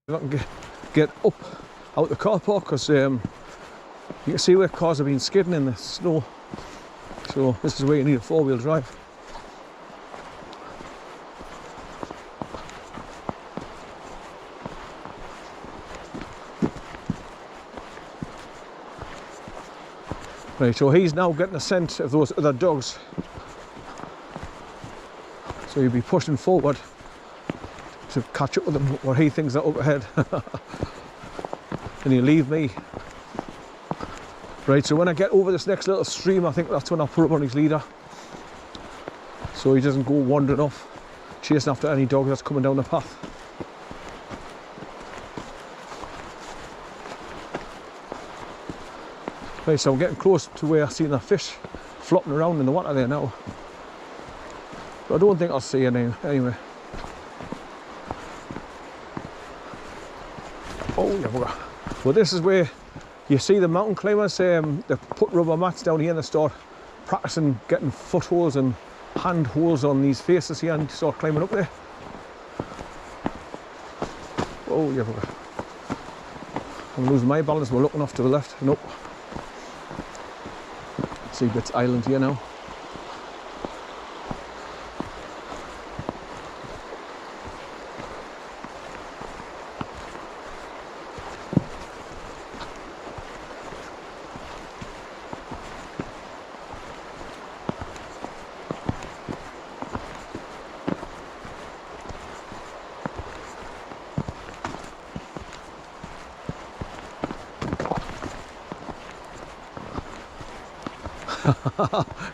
I can get up out the car park because you can see where cars have been skidding in the snow. So this is where you need a four-wheel drive. Right, so he's now getting a scent of those other dogs. So he'll be pushing forward to catch up with them where he thinks they're up ahead. And he'll leave me. Right, so when I get over this next little stream, I think that's when I'll put up on his leader. So he doesn't go wandering off, chasing after any dog that's coming down the path. Right, so I'm getting close to where I see the fish flopping around in the water there now. But I don't think I'll see any anyway. Oh yeah, bugger. Well, this is where you see the mountain climbers. They put rubber mats down here and they start practicing getting footholds and handholds on these faces here and start climbing up there. Oh yeah, bugger. I'm losing my balance. We're looking off to the left. Nope. See Bits Island here now.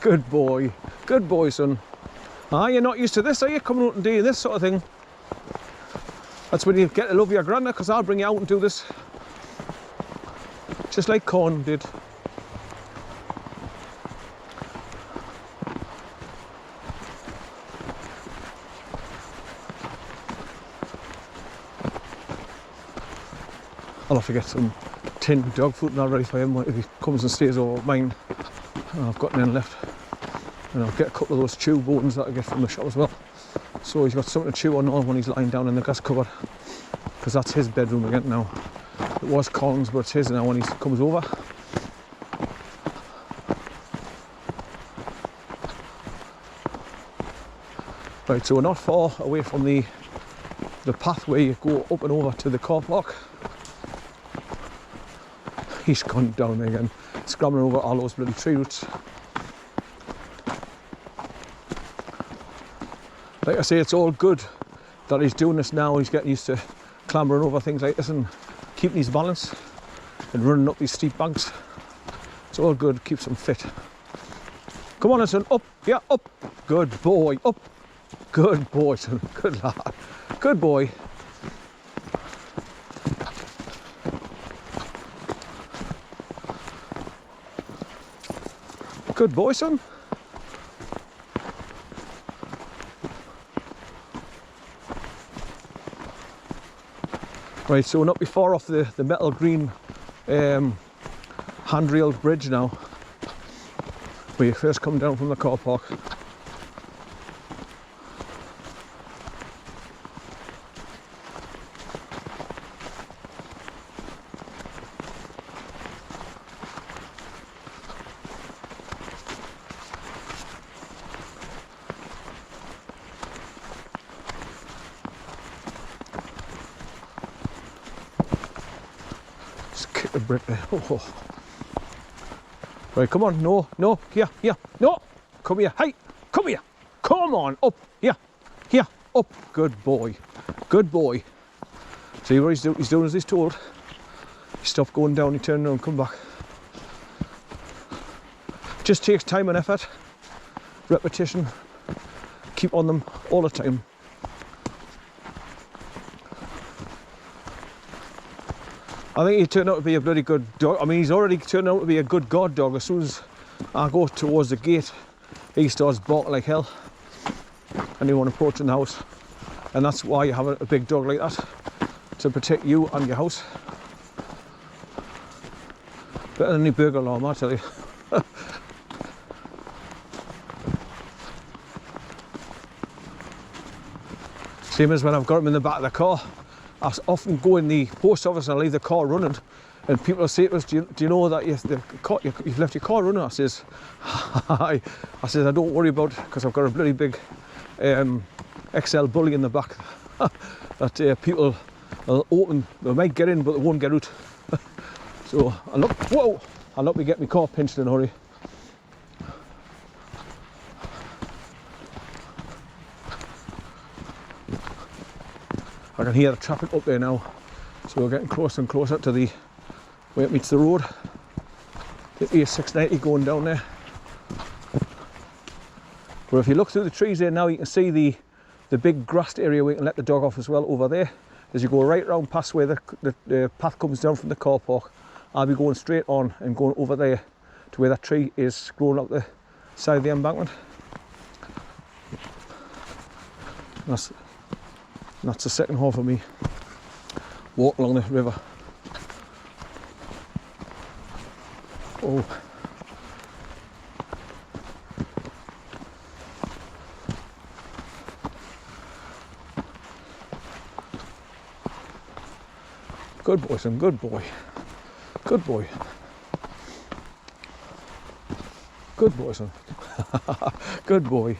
Good boy, son. Ah, you're not used to this, are you? Coming out and doing this sort of thing. That's when you get to love your granddad, because I'll bring you out and do this. Just like Corn did. I'll have to get some tin dog food now ready for him if he comes and stays over mine. I've got none left. And I'll get a couple of those chew bones that I get from the shop as well. So he's got something to chew on when he's lying down in the gas cupboard. Because that's his bedroom again now. It was Colin's, but it's his now when he comes over. Right, so we're not far away from the path where you go up and over to the car park. He's gone down again, scrambling over all those bloody tree roots. Like I say, it's all good that he's doing this now. He's getting used to clambering over things like this and keeping his balance and running up these steep banks. It's all good, keeps him fit. Come on, son, up, yeah, up. Good boy, up. Good boy, son, good lad. Good boy. Good boy, son. Right, so we're not be far off the metal green handrail bridge now, where you first come down from the car park. The brick there. Oh. Right, come on, no, here, no, come here, hey, come here, come on, up, here, up, good boy. See what he's doing as he's told. He stopped going down, he turned around, come back. Just takes time and effort, repetition, keep on them all the time. I think he turned out to be a bloody good dog. I mean, he's already turned out to be a good guard dog. As soon as I go towards the gate, he starts barking like hell. Anyone approaching the house. And that's why you have a big dog like that, to protect you and your house. Better than any burglar alarm, I tell you. Same as when I've got him in the back of the car. I often go in the post office and I leave the car running, and people will say to us, do you know that you've left your car running? I says, I says, I don't worry about it, because I've got a bloody big XL bully in the back that people will open, they might get in but they won't get out. So I'll not be getting my car pinched in a hurry. I can hear the traffic up there now, so we're getting closer and closer to the where it meets the road. The A690 going down there. But if you look through the trees there now, you can see the big grassed area where you can let the dog off as well over there. As you go right round past where the path comes down from the car park, I'll be going straight on and going over there to where that tree is growing up the side of the embankment. That's the second half of me walk along the river. Oh. Good boy, son, good boy. Good boy. Good boy, son. Good boy.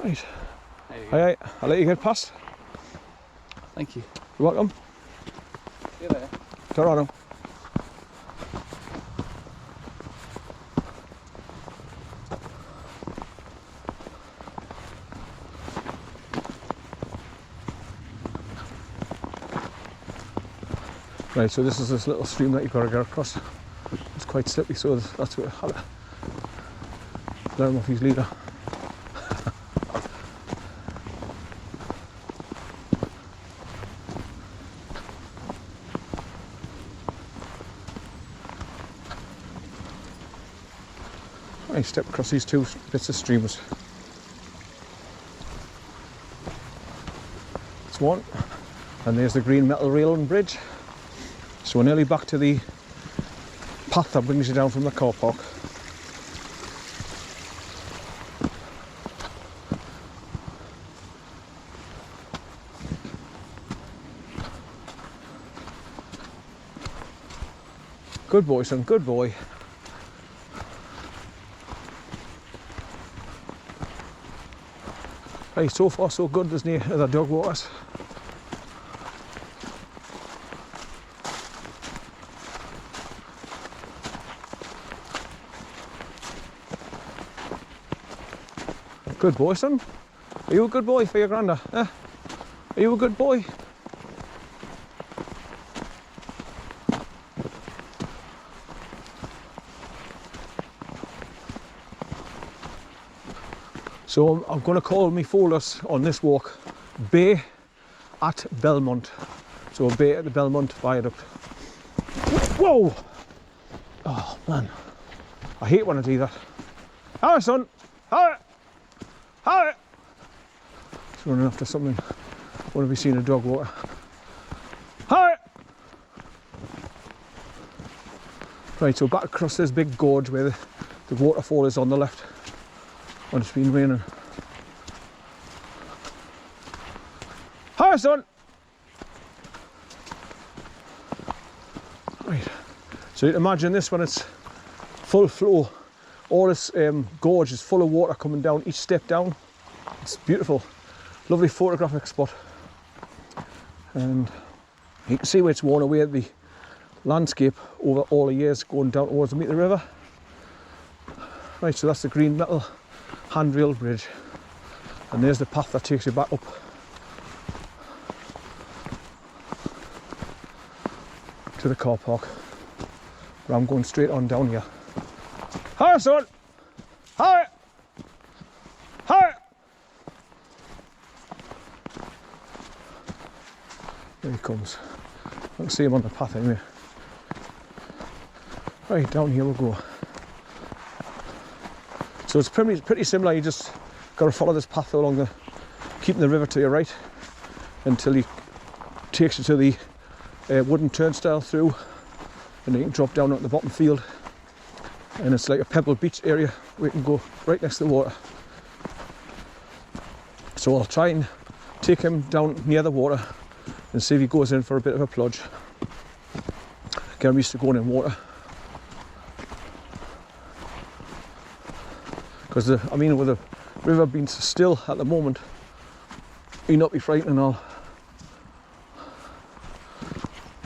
Right. Aye, I'll let you get past. Thank you. You're welcome. See you later. Ta-ra. Right, so this is this little stream that you've got to get across. It's quite slippery, so that's where I'll let him off his leader. I step across these two bits of streamers. It's one, and there's the green metal railing bridge. So we're nearly back to the path that brings you down from the car park. Good boy, son, good boy. Right, so far so good, there's no other dog waters. Good boy, son. Are you a good boy for your granda? Eh? Are you a good boy? So I'm going to call me folders on this walk Bay at Belmont. So Bay at the Belmont Viaduct. Whoa! Oh man, I hate when I do that. Hi, son. Hi. Hi. He's running after something. What have we seen? A dog water? Hi. Right, so back across this big gorge where the waterfall is on the left when it's been raining. Hi, son. Right, so you can imagine this when it's full flow. All this gorge is full of water coming down each step down. It's beautiful, lovely photographic spot. And you can see where it's worn away the landscape over all the years going down towards the river. Right, so that's the green metal handrail bridge. And there's the path that takes you back up. To the car park. But I'm going straight on down here. Hi, son! Hi! Hi! There he comes. I can see him on the path anyway. Right, down here we'll go. So it's pretty similar. You just got to follow this path along keeping the river to your right until he takes you to the wooden turnstile through, and then you can drop down at the bottom field. And it's like a pebble beach area where you can go right next to the water. So I'll try and take him down near the water and see if he goes in for a bit of a plunge. Get him used to going in water. Because I mean, with the river being still at the moment, he'll not be frightened at all.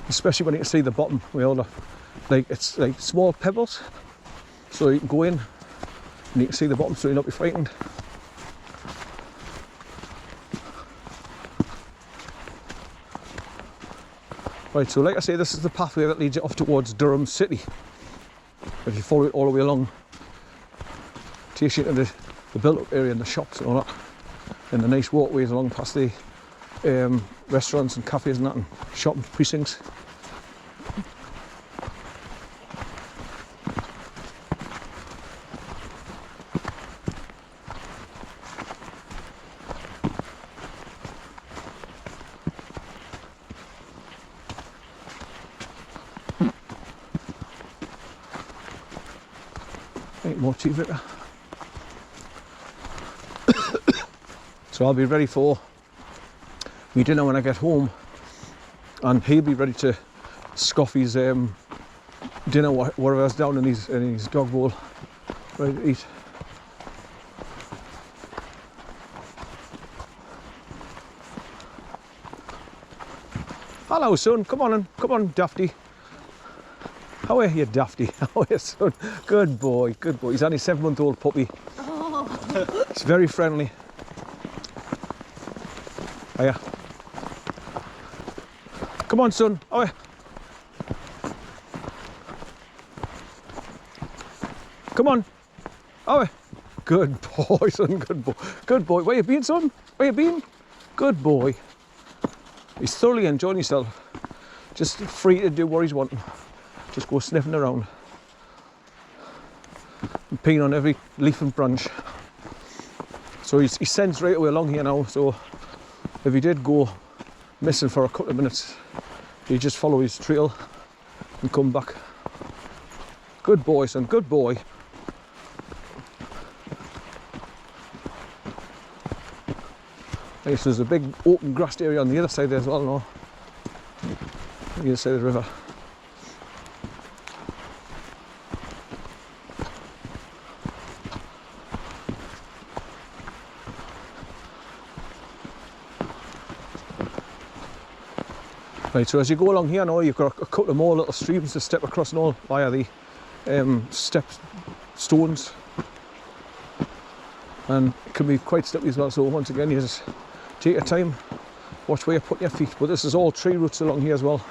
Especially when you can see the bottom with all the, like, it's like small pebbles, so you can go in and you can see the bottom, so you'll not be frightened. Right, so like I say, this is the pathway that leads you off towards Durham City. If you follow it all the way along, it takes you into the built-up area and the shops and all that, and the nice walkways along past the restaurants and cafes and that, and shopping precincts. Ain't more tea, Vicar. So I'll be ready for me dinner when I get home, and he'll be ready to scoff his dinner, whatever's down in his dog bowl, ready to eat. Hello, son. Come on, Dafty. How are you, Dafty? How are you, son? Good boy, good boy. He's only a 7-month-old puppy. Oh. He's very friendly. Hiya. Come on, son. Oh, yeah. Come on. Oh, yeah. Good boy, son. Good boy. Good boy. Where you been, son? Where you been? Good boy. He's thoroughly enjoying himself. Just free to do what he's wanting. Just go sniffing around and peeing on every leaf and branch. So he sends right away along here now, so if he did go missing for a couple of minutes, he just follow his trail and come back. Good boy, son, good boy. Yes, there's a big open grassed area on the other side there as well now. On the other side of the river. Right, so as you go along here now, you've got a couple of more little streams to step across and all via the stones, and it can be quite steppy as well. So once again, you just take your time, watch where you're putting your feet. But this is all tree roots along here as well.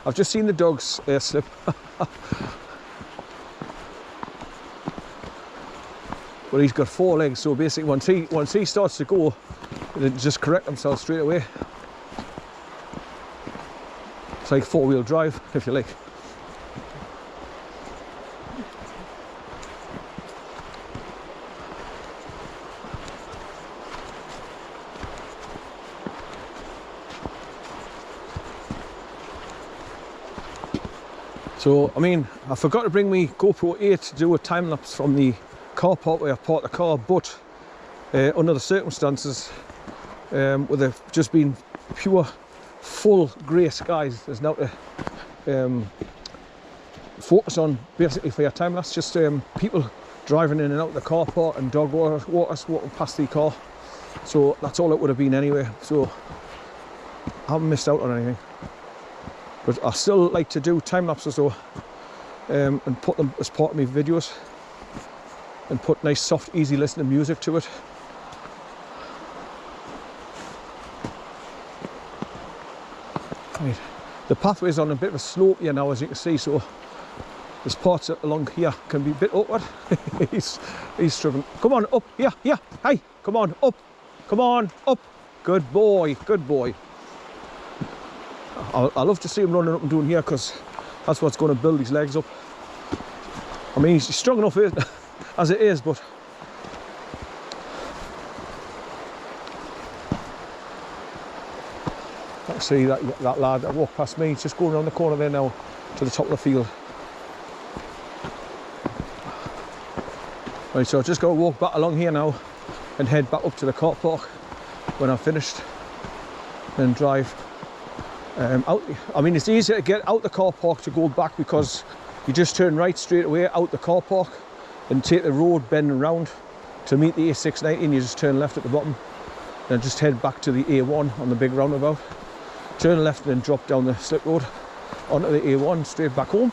I've just seen the dogs slip. But he's got 4 legs, so basically once he starts to go, they just correct themselves straight away. It's like 4-wheel drive, if you like. So, I mean, I forgot to bring me GoPro 8 to do a time lapse from the car park where I parked the car, but under the circumstances, with it just being pure, full grey skies, there's now to focus on basically for your time lapse, just people driving in and out of the car park and dog walkers walking past the car. So that's all it would have been anyway. So I haven't missed out on anything. But I still like to do time lapses though, and put them as part of my videos, and put nice, soft, easy listening music to it. Right. The pathway is on a bit of a slope here now, as you can see, so there's parts along here can be a bit awkward. he's struggling. Come on, up, here, hey, come on, up, good boy, good boy. I love to see him running up and doing here, because that's what's going to build his legs up. I mean, he's strong enough as it is, but let's see that lad that walked past me. He's just going around the corner there now to the top of the field. Right, so I've just got to walk back along here now and head back up to the car park when I'm finished, and drive out. I mean, it's easier to get out the car park to go back because you just turn right straight away out the car park and take the road bending around to meet the A690, and you just turn left at the bottom and just head back to the A1 on the big roundabout, turn left and then drop down the slip road onto the A1 straight back home.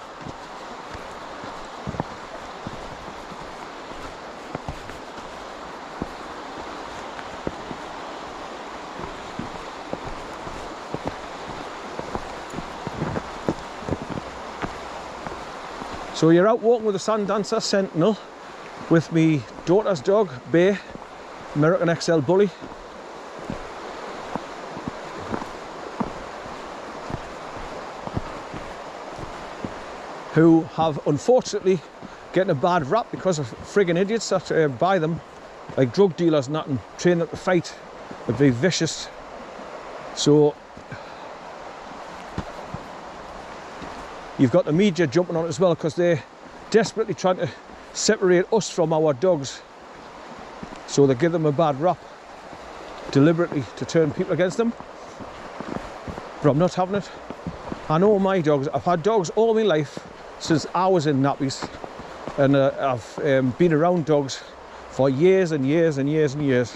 So you're out walking with the Sand Dancer Sentinel with me daughter's dog, Bear, American XL Bully. Who have unfortunately getting a bad rap because of friggin' idiots that buy them, like drug dealers and that, and train them to fight. They're very vicious. So you've got the media jumping on it as well, because they're desperately trying to separate us from our dogs. So they give them a bad rap deliberately to turn people against them. But I'm not having it. I know my dogs. I've had dogs all my life since I was in nappies, and I've been around dogs for years and years and years and years.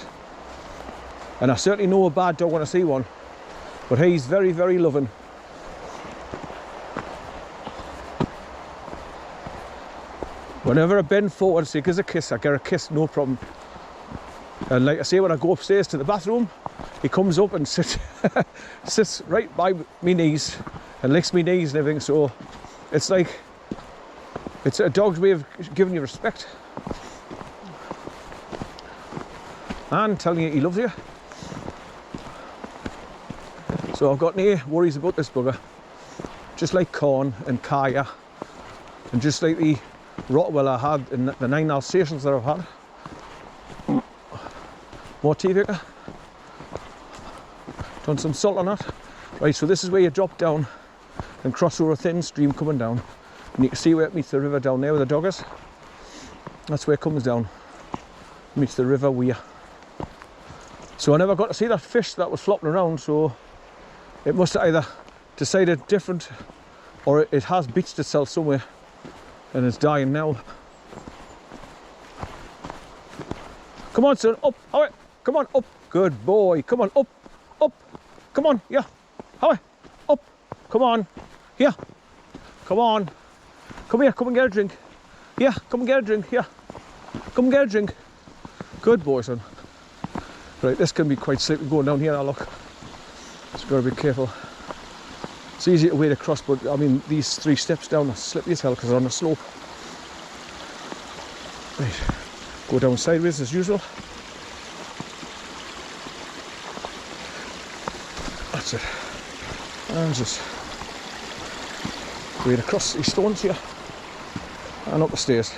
And I certainly know a bad dog when I see one. But he's very, very loving. Whenever I bend forward and say, "Give us a kiss," I get a kiss, no problem. And like I say, when I go upstairs to the bathroom, he comes up and sits right by me knees and licks me knees and everything. So it's like, it's a dog's way of giving you respect and telling you he loves you. So I've got no worries about this bugger. Just like Corn and Kaya, and just like the Rottweiler I had in the 9 Alsatians that I've had. More tea, Vicar. Done some salt on that. Right, so this is where you drop down and cross over a thin stream coming down. And you can see where it meets the river down there with the doggers. That's where it comes down. Meets the river Weir. So I never got to see that fish that was flopping around, so it must have either decided different, or it has beached itself somewhere and it's dying now. Come on, son, up, away. Come on, up. Good boy. Come on, up, up. Come on, yeah. Away, up. Come on, yeah. Come on. Come here, come and get a drink. Yeah, come and get a drink, yeah. Come and get a drink. Good boy, son. Right, this can be quite slippery going down here now, look. So gotta be careful. It's easy to wade across, but I mean, these 3 steps down are slippery as hell because they're on a slope. Right, go down sideways as usual. That's it. And just wade across these stones here and up the stairs.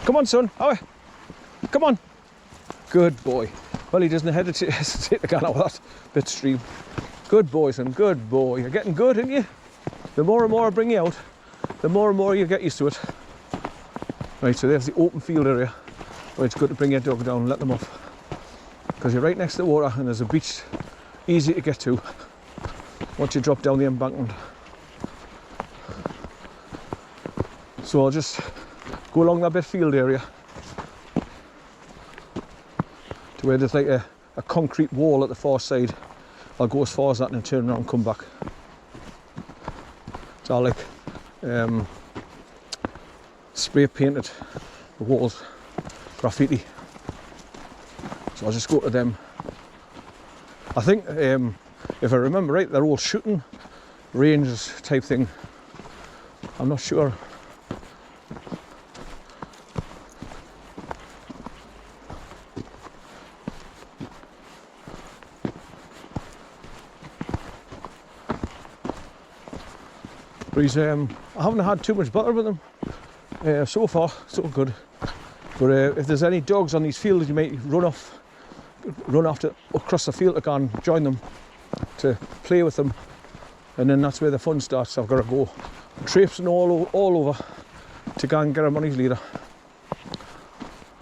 Come on, son, away. Come on. Good boy. Well, he doesn't hesitate to get out of that bit stream. Good boy, son, good boy. You're getting good, aren't you? The more and more I bring you out, the more and more you get used to it. Right, so there's the open field area where it's good to bring your dog down and let them off. Because you're right next to the water and there's a beach easy to get to once you drop down the embankment. So I'll just go along that bit field area to where there's like a concrete wall at the far side. I'll go as far as that and then turn around and come back. So I'll like spray painted the walls, graffiti. So I'll just go to them. I think if I remember right, they're all shooting ranges type thing. I'm not sure. But I haven't had too much bother with them. So far, so good. But if there's any dogs on these fields, you might run off across the field to go and join them, to play with them, and then that's where the fun starts. I've got to go traipsing all over to go and get him on his leader.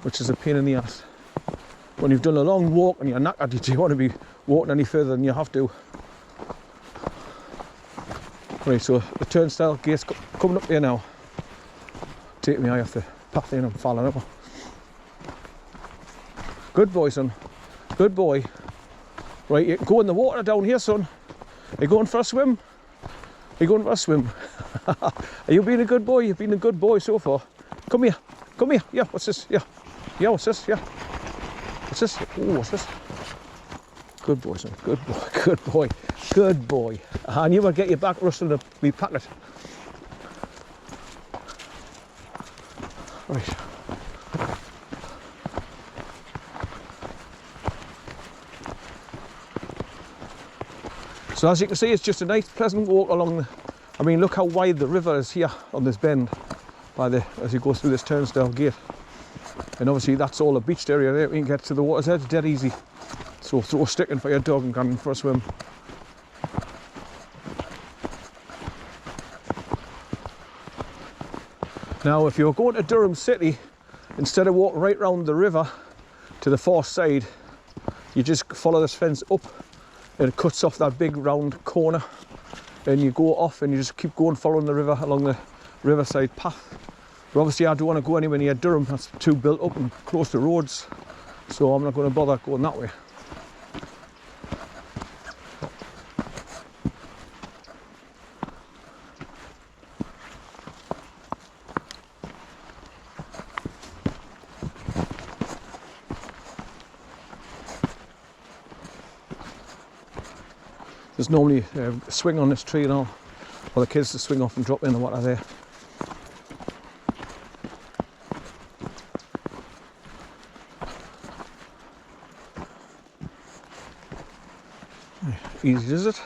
which is a pain in the ass. When you've done a long walk and you're knackered, you don't want to be walking any further than you have to. Right, so the turnstile gate's coming up here now. Take me eye off the path in, I'm falling over. Good boy, son. Good boy. Right, you can go in the water down here, son. Are you going for a swim? Are you going for a swim? Are you being a good boy? You've been a good boy so far. Come here. Come here. Yeah, what's this? Yeah. Yeah, what's this? Yeah. What's this? Oh, what's this? Good boy, son. Good boy. Good boy. Good boy. I knew I'd get you back rustling up me packet. Right. So as you can see, it's just a nice pleasant walk along the, I mean, look how wide the river is here on this bend by the, as you go through this turnstile gate. And obviously that's all a beached area there. You can get to the water's edge dead easy. So throw a stick in for your dog and go in for a swim. Now if you're going to Durham City, instead of walking right round the river to the far side, you just follow this fence up and it cuts off that big round corner, and you go off and you just keep going following the river along the riverside path. But obviously I don't want to go anywhere near Durham, that's too built up and close to roads, so I'm not going to bother going that way. There's normally a swing on this tree and all, for the kids to swing off and drop in the water there. Easy, is it?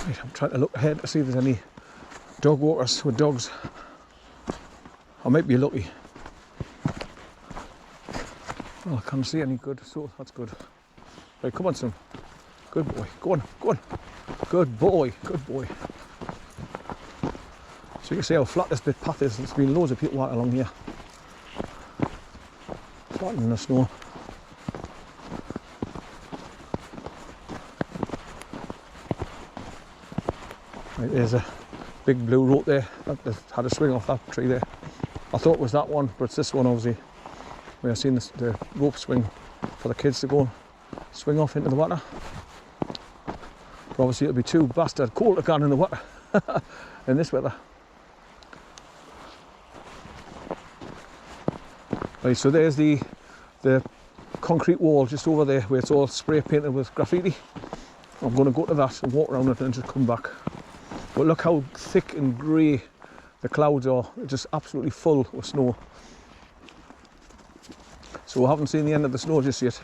Right, I'm trying to look ahead to see if there's any dog walkers with dogs. I might be lucky. Well, I can't see any good, so that's good. Right, come on, son. Good boy. Go on, go on. Good boy, good boy. So you can see how flat this bit path is. There's been loads of people walking along here. Flat in the snow. Right, there's a big blue rope there. That had a swing off that tree there. I thought it was that one, but it's this one obviously. Where I've seen the rope swing for the kids to go and swing off into the water. But obviously it'll be too bastard cold to go in the water in this weather. Right, so there's the concrete wall just over there where it's all spray painted with graffiti. I'm going to go to that and walk around it and just come back. But look how thick and grey the clouds are, just absolutely full with snow. So we haven't seen the end of the snow just yet.